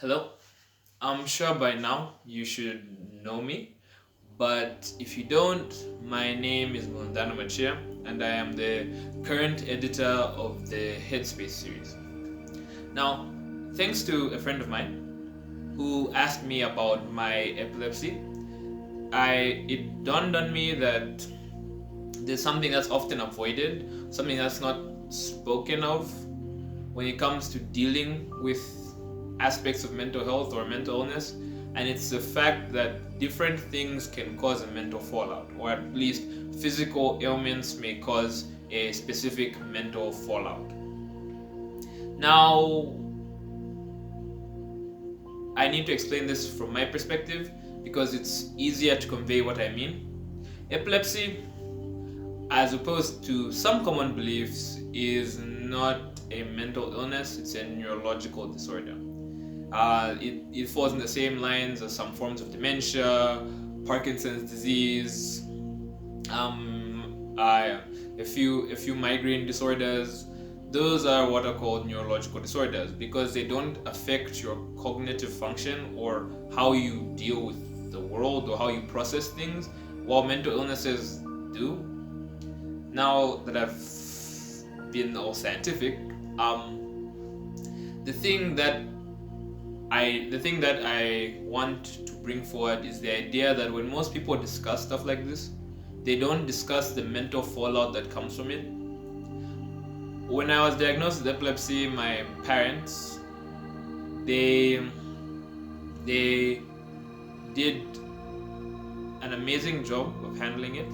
Hello. I'm sure by now you should know me, but if you don't, my name is Mundano Machia, and I am the current editor of the Headspace series. Now, thanks to a friend of mine who asked me about my epilepsy, it dawned on me that there's something that's often avoided, something that's not spoken of when it comes to dealing with aspects of mental health or mental illness, and it's the fact that different things can cause a mental fallout, or at least physical ailments may cause a specific mental fallout. Now, I need to explain this from my perspective because it's easier to convey what I mean. Epilepsy, as opposed to some common beliefs, is not a mental illness, it's a neurological disorder. It falls in the same lines as some forms of dementia, Parkinson's disease, a few migraine disorders. Those are what are called neurological disorders because they don't affect your cognitive function or how you deal with the world or how you process things, while mental illnesses do. Now that I've been all scientific, the thing that I want to bring forward is the idea that when most people discuss stuff like this, they don't discuss the mental fallout that comes from it. When I was diagnosed with epilepsy, my parents they they did an amazing job of handling it,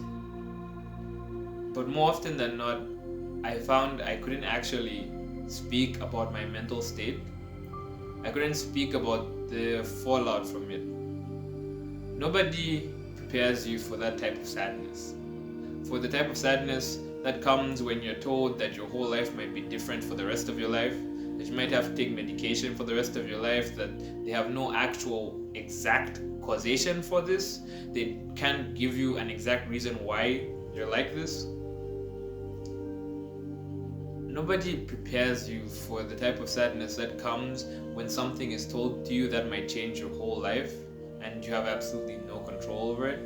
but more often than not, I found I couldn't actually speak about my mental state. I couldn't speak about the fallout from it. Nobody prepares you for that type of sadness. For the type of sadness that comes when you're told that your whole life might be different for the rest of your life, that you might have to take medication for the rest of your life, that they have no actual exact causation for this, they can't give you an exact reason why you're like this. Nobody prepares you for the type of sadness that comes when something is told to you that might change your whole life and you have absolutely no control over it.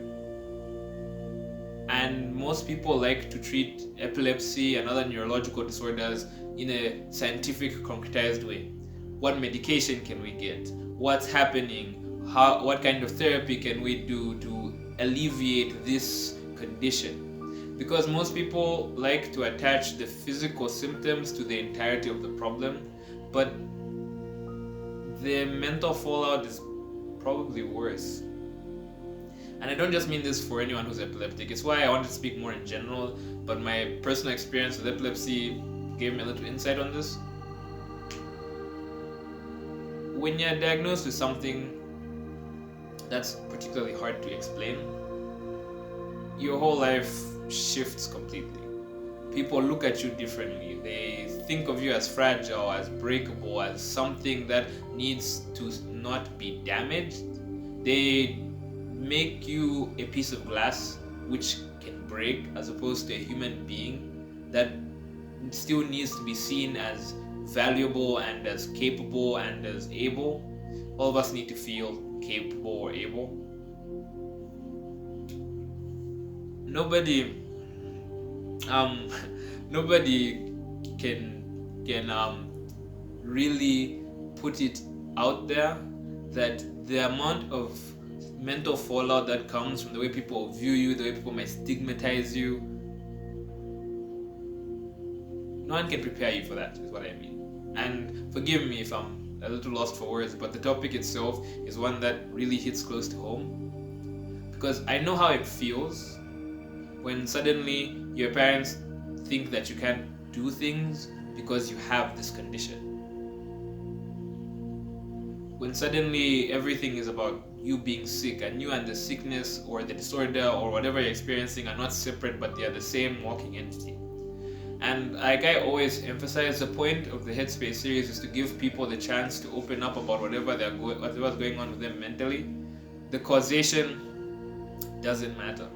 And most people like to treat epilepsy and other neurological disorders in a scientific, concretized way. What medication can we get? What's happening? What kind of therapy can we do to alleviate this condition? Because most people like to attach the physical symptoms to the entirety of the problem, but the mental fallout is probably worse. And I don't just mean this for anyone who's epileptic, it's why I want to speak more in general, but my personal experience with epilepsy gave me a little insight on this. When you're diagnosed with something that's particularly hard to explain, your whole life shifts completely. People look at you differently. They think of you as fragile, as breakable, as something that needs to not be damaged. They make you a piece of glass which can break, as opposed to a human being that still needs to be seen as valuable and as capable and as able. All of us need to feel capable or able. Nobody um nobody can really put it out there that the amount of mental fallout that comes from the way people view you, the way people might stigmatize you, no one can prepare you for that, is what I mean. And forgive me if I'm a little lost for words, but the topic itself is one that really hits close to home because I know how it feels when suddenly your parents think that you can't do things because you have this condition. When suddenly everything is about you being sick and you and the sickness or the disorder or whatever you're experiencing are not separate but they are the same walking entity. And like I always emphasize, the point of the Headspace series is to give people the chance to open up about whatever's going on with them mentally. The causation doesn't matter.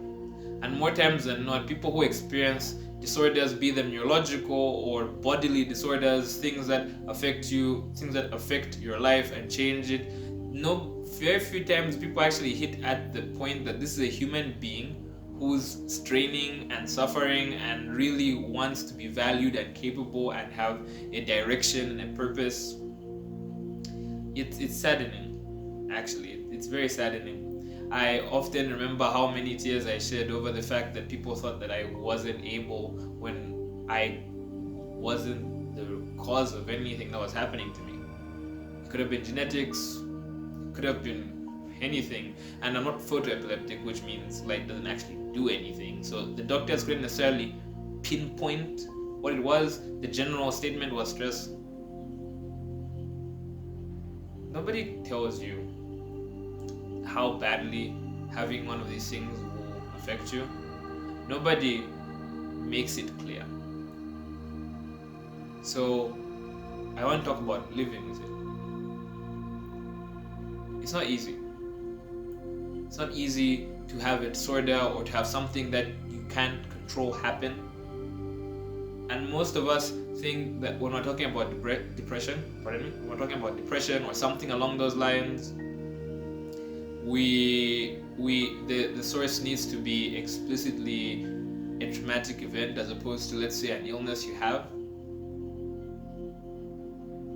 And more times than not, people who experience disorders, be them neurological or bodily disorders, things that affect you, things that affect your life and change it. No, very few times people actually hit at the point that this is a human being who's straining and suffering and really wants to be valued and capable and have a direction and a purpose. It's saddening, actually. It's very saddening. I often remember how many tears I shed over the fact that people thought that I wasn't able when I wasn't the cause of anything that was happening to me. It could have been genetics, it could have been anything. And I'm not photoepileptic, which means light doesn't actually do anything. So the doctors couldn't necessarily pinpoint what it was. The general statement was stress. Nobody tells you how badly having one of these things will affect you. Nobody makes it clear. So I want to talk about living with it. It's not easy. It's not easy to have a disorder or to have something that you can't control happen. And most of us think that when we're talking about depression, when we're talking about depression or something along those lines, the source needs to be explicitly a traumatic event as opposed to, let's say, an illness you have.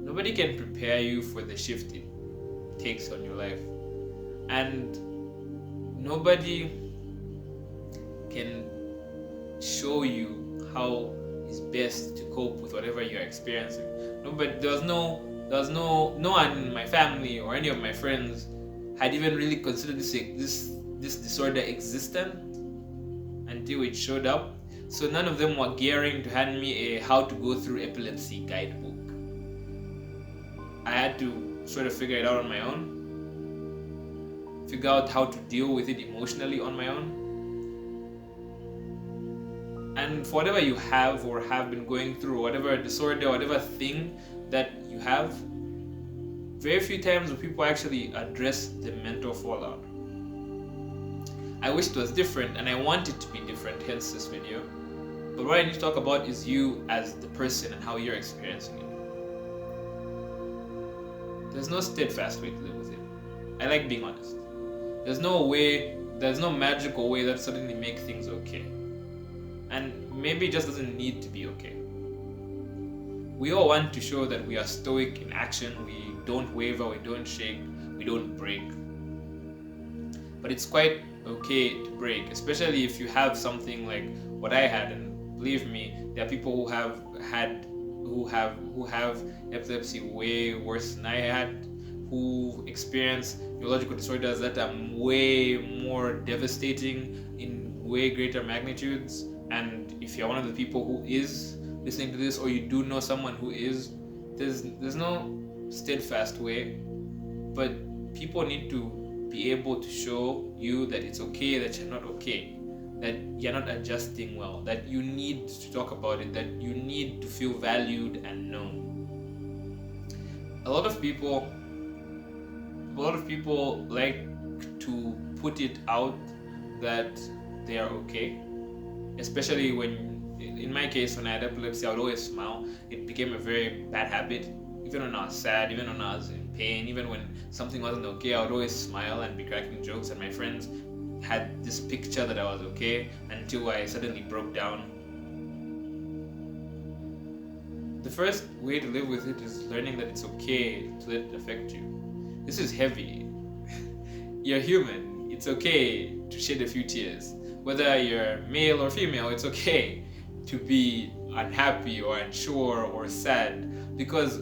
Nobody can prepare you for the shift it takes on your life, and nobody can show you how is best to cope with whatever you're experiencing. No one in my family or any of my friends had even really considered this disorder existent until it showed up. So none of them were gearing to hand me a how to go through epilepsy guidebook. I had to sort of figure it out on my own, figure out how to deal with it emotionally on my own. And for whatever you have or have been going through, whatever disorder, whatever thing that you have, very few times will people actually address the mental fallout. I wish it was different, and I want it to be different, hence this video. But what I need to talk about is you as the person and how you're experiencing it. There's no steadfast way to live with it. I like being honest. There's no magical way that suddenly makes things okay. And maybe it just doesn't need to be okay. We all want to show that we are stoic in action, we don't waver, we don't shake, we don't break. But it's quite okay to break, especially if you have something like what I had. And believe me, there are people who have epilepsy way worse than I had, who experience neurological disorders that are way more devastating in way greater magnitudes. And if you're one of the people who is listening to this, or you do know someone who is, there's no steadfast way, but people need to be able to show you that it's okay that you're not okay, that you're not adjusting well, that you need to talk about it, that you need to feel valued and known. A lot of people like to put it out that they are okay, especially when, in my case, when I had epilepsy, I would always smile. It became a very bad habit. Even when I was sad, even when I was in pain, even when something wasn't okay, I would always smile and be cracking jokes, and my friends had this picture that I was okay until I suddenly broke down. The first way to live with it is learning that it's okay to let it affect you. This is heavy. You're human. It's okay to shed a few tears. Whether you're male or female, it's okay to be unhappy or unsure or sad, because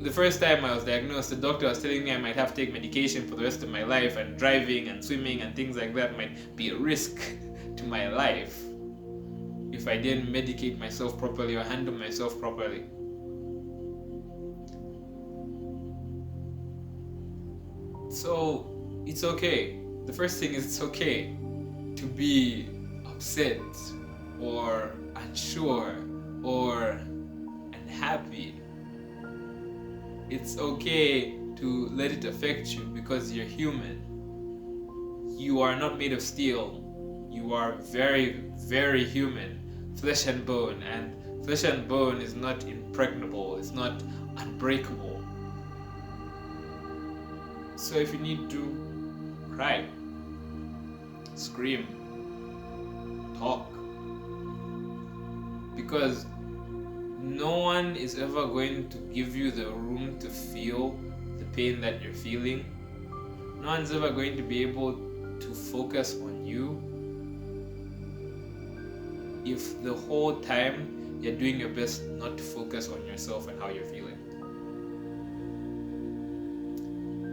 the first time I was diagnosed, the doctor was telling me I might have to take medication for the rest of my life, and driving and swimming and things like that might be a risk to my life if I didn't medicate myself properly or handle myself properly. So it's okay. The first thing is it's okay to be upset or unsure or unhappy. It's okay to let it affect you because you're human. You are not made of steel. You are very, very human. flesh and bone, and flesh and bone is not impregnable, it's not unbreakable. So if you need to cry, scream, talk, because no one is ever going to give you the room to feel the pain that you're feeling. No one's ever going to be able to focus on you if the whole time you're doing your best not to focus on yourself and how you're feeling.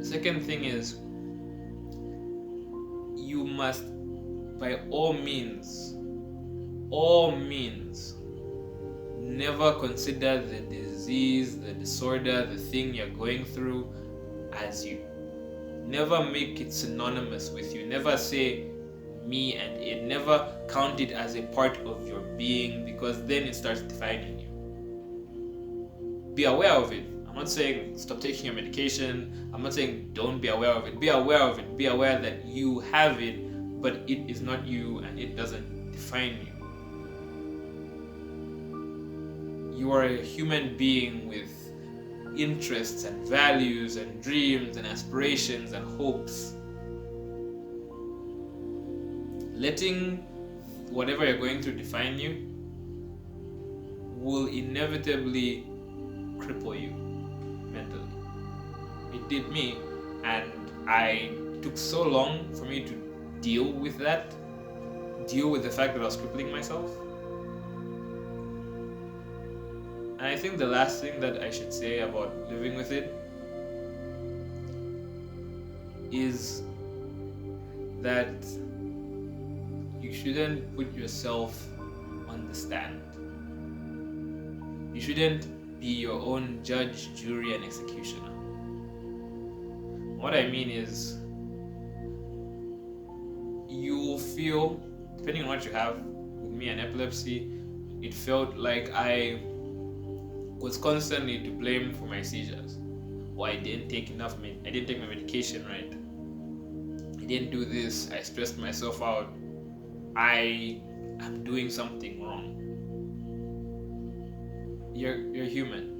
The second thing is, you must, by all means, never consider the disease, the disorder, the thing you're going through as you. Never make it synonymous with you. Never say me and it. Never count it as a part of your being, because then it starts defining you. Be aware of it. I'm not saying stop taking your medication. I'm not saying don't be aware of it. Be aware of it. Be aware that you have it, but it is not you and it doesn't define you. You are a human being with interests and values and dreams and aspirations and hopes. Letting whatever you're going through define you will inevitably cripple you mentally. It did me, and I took so long for me to deal with the fact that I was crippling myself. And I think the last thing that I should say about living with it is that you shouldn't put yourself on the stand. You shouldn't be your own judge, jury, and executioner. What I mean is, you'll feel, depending on what you have, with me and epilepsy, it felt like I was constantly to blame for my seizures. Or I didn't take my medication right. I didn't do this, I stressed myself out. I am doing something wrong. You're human.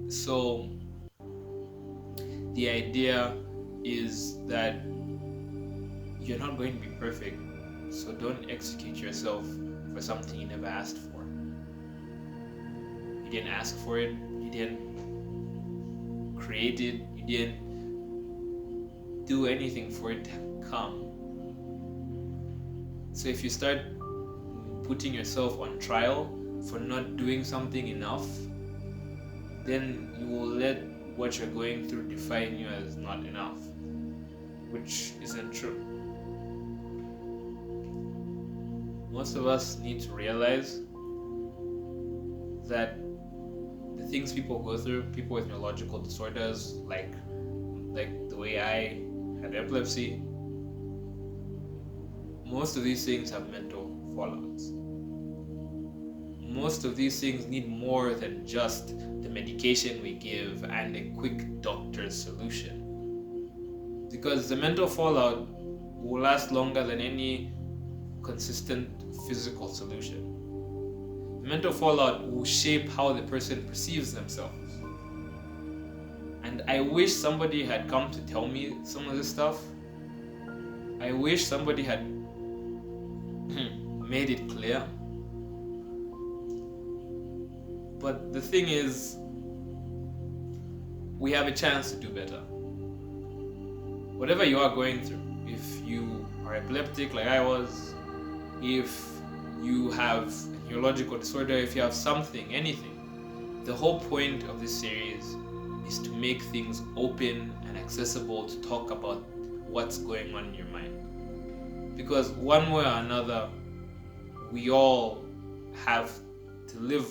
So the idea is that you're not going to be perfect, so don't execute yourself for something you never asked for. You didn't ask for it, you didn't create it, you didn't do anything for it to come. So if you start putting yourself on trial for not doing something enough, then you will let what you're going through define you as not enough, which isn't true. Most of us need to realize that the things people go through, people with neurological disorders, like the way I had epilepsy, most of these things have mental fallouts. Most of these things need more than just the medication we give and a quick doctor's solution. Because the mental fallout will last longer than any consistent physical solution. The mental fallout will shape how the person perceives themselves. And I wish somebody had come to tell me some of this stuff. I wish somebody had made it clear. But the thing is, we have a chance to do better. Whatever you are going through, if you are epileptic like I was, if you have a neurological disorder, if you have something, anything, the whole point of this series is to make things open and accessible to talk about what's going on in your mind. Because one way or another, we all have to live